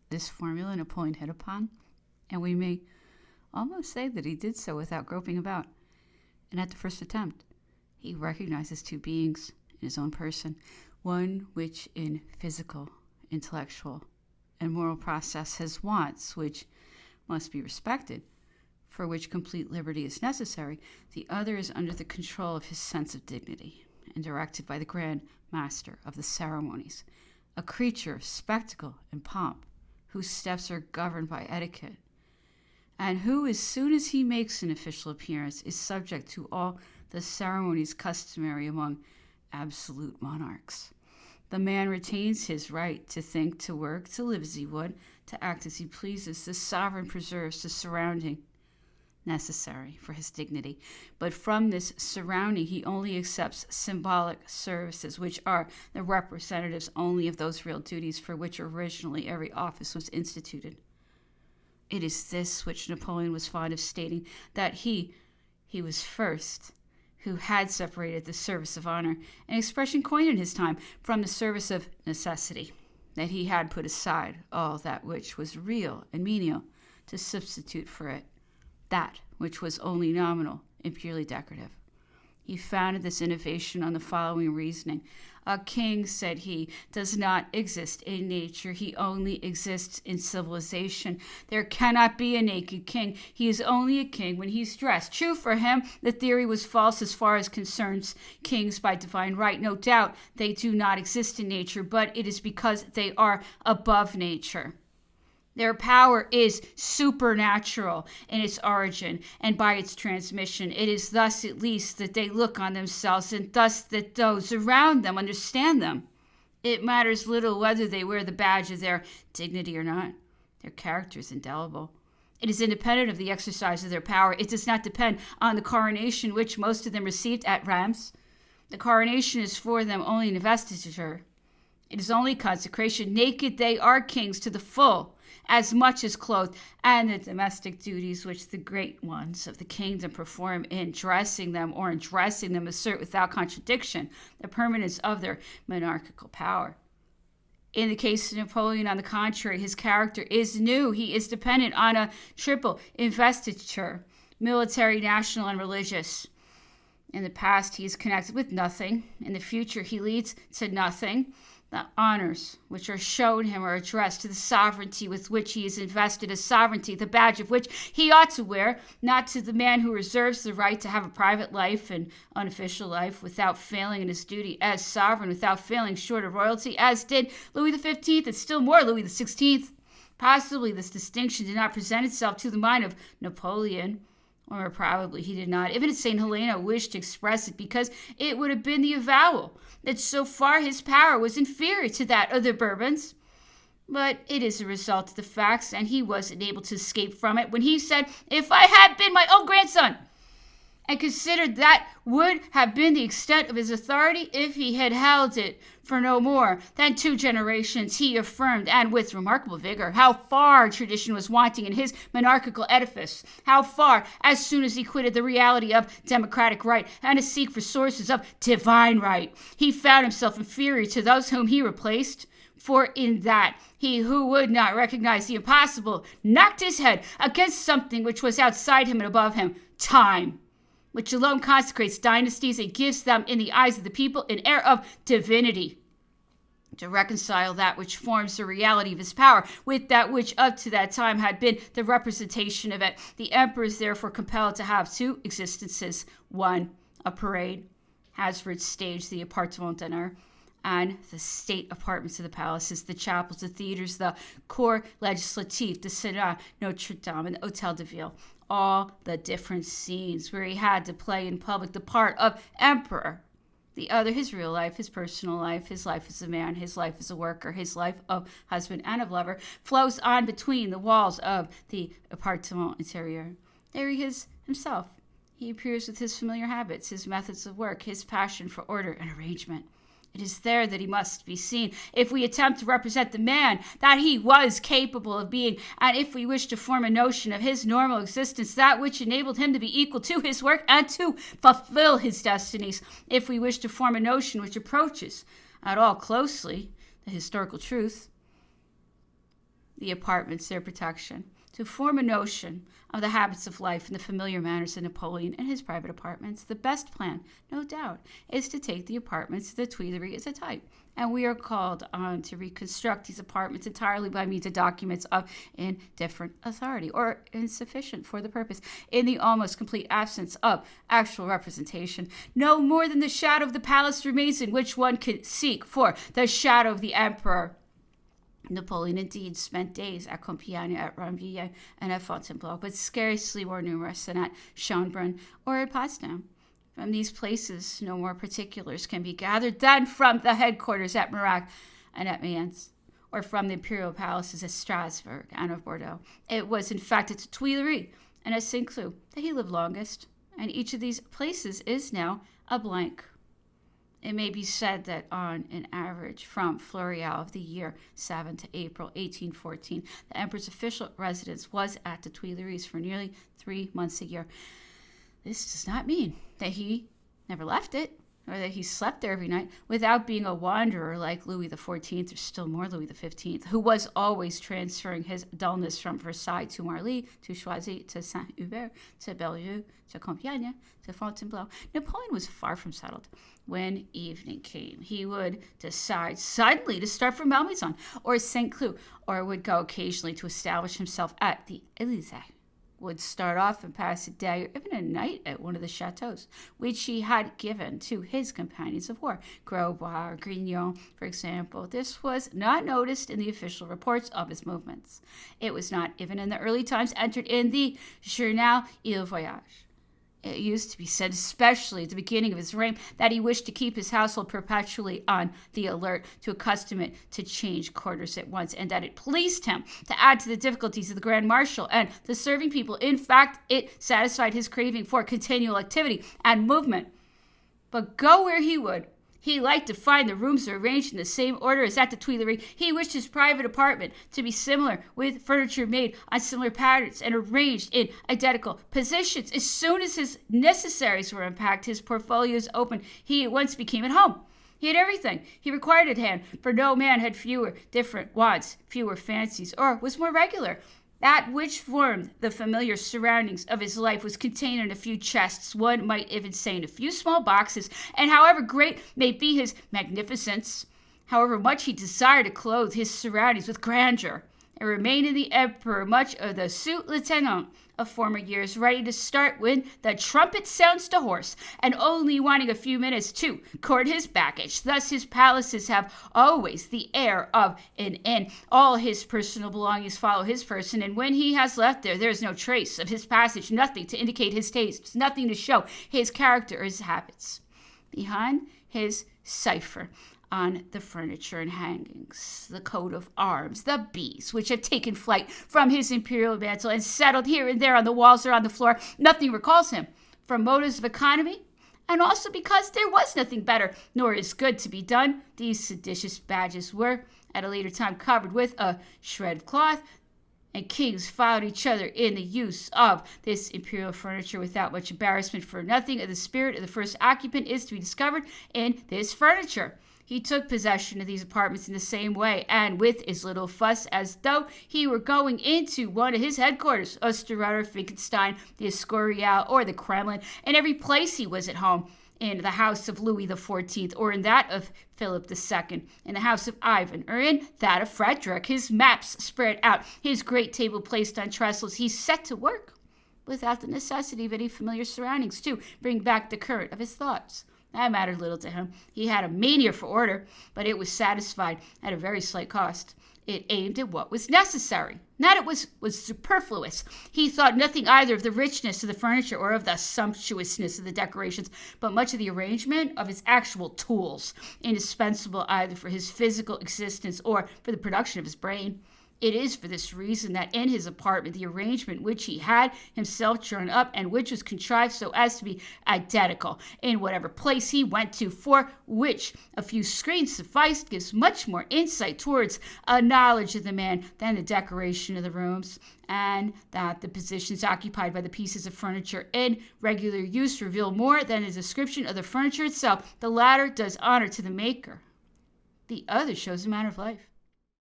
This formula Napoleon hit upon, and we may almost say that he did so without groping about. And at the first attempt, he recognizes two beings in his own person, one which in physical, intellectual, and moral process has wants which must be respected, for which complete liberty is necessary. The other is under the control of his sense of dignity and directed by the grand master of the ceremonies, a creature of spectacle and pomp, whose steps are governed by etiquette, and who, as soon as he makes an official appearance, is subject to all the ceremonies customary among absolute monarchs. The man retains his right to think, to work, to live as he would, to act as he pleases. The sovereign preserves the surrounding necessary for his dignity, but from this surrounding he only accepts symbolic services, which are the representatives only of those real duties for which originally every office was instituted. It is this which Napoleon was fond of stating, that he was first who had separated the service of honor, an expression coined in his time, from the service of necessity, that he had put aside all that which was real and menial to substitute for it that which was only nominal and purely decorative. He founded this innovation on the following reasoning. A king, said he, does not exist in nature. He only exists in civilization. There cannot be a naked king. He is only a king when he's dressed. True for him, the theory was false as far as concerns kings by divine right. No doubt they do not exist in nature, but it is because they are above nature. Their power is supernatural in its origin and by its transmission. It is thus, at least, that they look on themselves, and thus that those around them understand them. It matters little whether they wear the badge of their dignity or not. Their character is indelible. It is independent of the exercise of their power. It does not depend on the coronation which most of them received at Reims. The coronation is for them only an investiture. It is only consecration. Naked they are kings to the full, as much as clothed, and the domestic duties which the great ones of the kingdom perform in dressing them or in dressing them assert without contradiction the permanence of their monarchical power. In the case of Napoleon, on the contrary, his character is new. He is dependent on a triple investiture, military, national, and religious. In the past, he is connected with nothing. In the future, he leads to nothing. The honors which are shown him are addressed to the sovereignty with which he is invested, a sovereignty, the badge of which he ought to wear, not to the man who reserves the right to have a private life and unofficial life without failing in his duty as sovereign, without failing short of royalty, as did Louis XV and still more Louis XVI. Possibly this distinction did not present itself to the mind of Napoleon, or probably he did not. Even St. Helena wished to express it because it would have been the avowal that so far his power was inferior to that of the Bourbons. But it is a result of the facts, and he wasn't able to escape from it when he said, "If I had been my own grandson," and considered that would have been the extent of his authority if he had held it for no more than 2 generations, he affirmed, and with remarkable vigor, how far tradition was wanting in his monarchical edifice, how far, as soon as he quitted the reality of democratic right and to seek for sources of divine right, he found himself inferior to those whom he replaced. For in that, he who would not recognize the impossible knocked his head against something which was outside him and above him, time, which alone consecrates dynasties and gives them, in the eyes of the people, an air of divinity. To reconcile that which forms the reality of his power with that which up to that time had been the representation of it, the emperor is therefore compelled to have 2 existences. One, a parade, has for its stage the appartement d'honneur, and the state apartments of the palaces, the chapels, the theaters, the Corps Legislatif, the Sénat, Notre Dame, and the Hôtel de Ville. All the different scenes where he had to play in public the part of emperor. The other, his real life, his personal life, his life as a man, his life as a worker, his life of husband and of lover, flows on between the walls of the appartement intérieur. There he is himself. He appears with his familiar habits, his methods of work, his passion for order and arrangement. It is there that he must be seen if we attempt to represent the man that he was capable of being, and if we wish to form a notion of his normal existence, that which enabled him to be equal to his work and to fulfill his destinies, if we wish to form a notion which approaches at all closely the historical truth. the apartments their protection. To form a notion of the habits of life and the familiar manners of Napoleon and his private apartments, the best plan, no doubt, is to take the apartments to the Tuileries as a type. And we are called on to reconstruct these apartments entirely by means of documents of indifferent authority or insufficient for the purpose, in the almost complete absence of actual representation. No more than the shadow of the palace remains in which one can seek for the shadow of the emperor. Napoleon indeed spent days at Compiègne, at Rambouillet, and at Fontainebleau, but scarcely more numerous than at Schönbrunn or at Potsdam. From these places, no more particulars can be gathered than from the headquarters at Mirac and at Mayence, or from the imperial palaces at Strasbourg and of Bordeaux. It was, in fact, at the Tuileries and at Saint-Cloud that he lived longest, and each of these places is now a blank. It may be said that on an average from Floréal of the year 7 to April 1814, the emperor's official residence was at the Tuileries for nearly 3 months a year. This does not mean that he never left it, or that he slept there every night, without being a wanderer like Louis XIV, or still more Louis XV, who was always transferring his dullness from Versailles to Marly, to Choisy, to Saint-Hubert, to Bellevue, to Compiègne, to Fontainebleau. Napoleon was far from settled. When evening came, he would decide suddenly to start for Malmaison or Saint-Cloud, or would go occasionally to establish himself at the Élysée. Would start off and pass a day or even a night at one of the chateaux, which he had given to his companions of war, Grosbois or Grignon, for example. This was not noticed in the official reports of his movements. It was not even in the early times entered in the Journal Il Voyage. It used to be said, especially at the beginning of his reign, that he wished to keep his household perpetually on the alert, to accustom it to change quarters at once, and that it pleased him to add to the difficulties of the Grand Marshal and the serving people. In fact, it satisfied his craving for continual activity and movement. But go where he would, he liked to find the rooms arranged in the same order as at the Tuileries. He wished his private apartment to be similar, with furniture made on similar patterns and arranged in identical positions. As soon as his necessaries were unpacked, his portfolios open, he at once became at home. He had everything he required at hand, for no man had fewer different wants, fewer fancies, or was more regular. That which formed the familiar surroundings of his life was contained in a few chests, one might even say in a few small boxes, and however great may be his magnificence, however much he desired to clothe his surroundings with grandeur, and remain in the emperor much of the sous lieutenant of former years, ready to start when the trumpet sounds to horse, and only wanting a few minutes to court his baggage. Thus his palaces have always the air of an inn. All his personal belongings follow his person, and when he has left there is no trace of his passage, nothing to indicate his tastes, nothing to show his character or his habits. Behind his cipher on the furniture and hangings, the coat of arms, the bees, which have taken flight from his imperial mantle and settled here and there on the walls or on the floor, nothing recalls him, from motives of economy, and also because there was nothing better nor as good to be done. These seditious badges were, at a later time, covered with a shred of cloth, and kings followed each other in the use of this imperial furniture without much embarrassment, for nothing of the spirit of the first occupant is to be discovered in this furniture. He took possession of these apartments in the same way, and with as little fuss as though he were going into one of his headquarters, Osterreiter, Finkenstein, the Escorial, or the Kremlin. In every place he was at home, in the house of Louis XIV, or in that of Philip II, in the house of Ivan, or in that of Frederic. His maps spread out, his great table placed on trestles. He set to work, without the necessity of any familiar surroundings, to bring back the current of his thoughts. That mattered little to him. He had a mania for order, but it was satisfied at a very slight cost. It aimed at what was necessary, not it was superfluous. He thought nothing either of the richness of the furniture or of the sumptuousness of the decorations, but much of the arrangement of his actual tools, indispensable either for his physical existence or for the production of his brain. It is for this reason that in his apartment, the arrangement which he had himself drawn up and which was contrived so as to be identical in whatever place he went to, for which a few screens sufficed, gives much more insight towards a knowledge of the man than the decoration of the rooms, and that the positions occupied by the pieces of furniture in regular use reveal more than the description of the furniture itself. The latter does honor to the maker. The other shows a manner of life.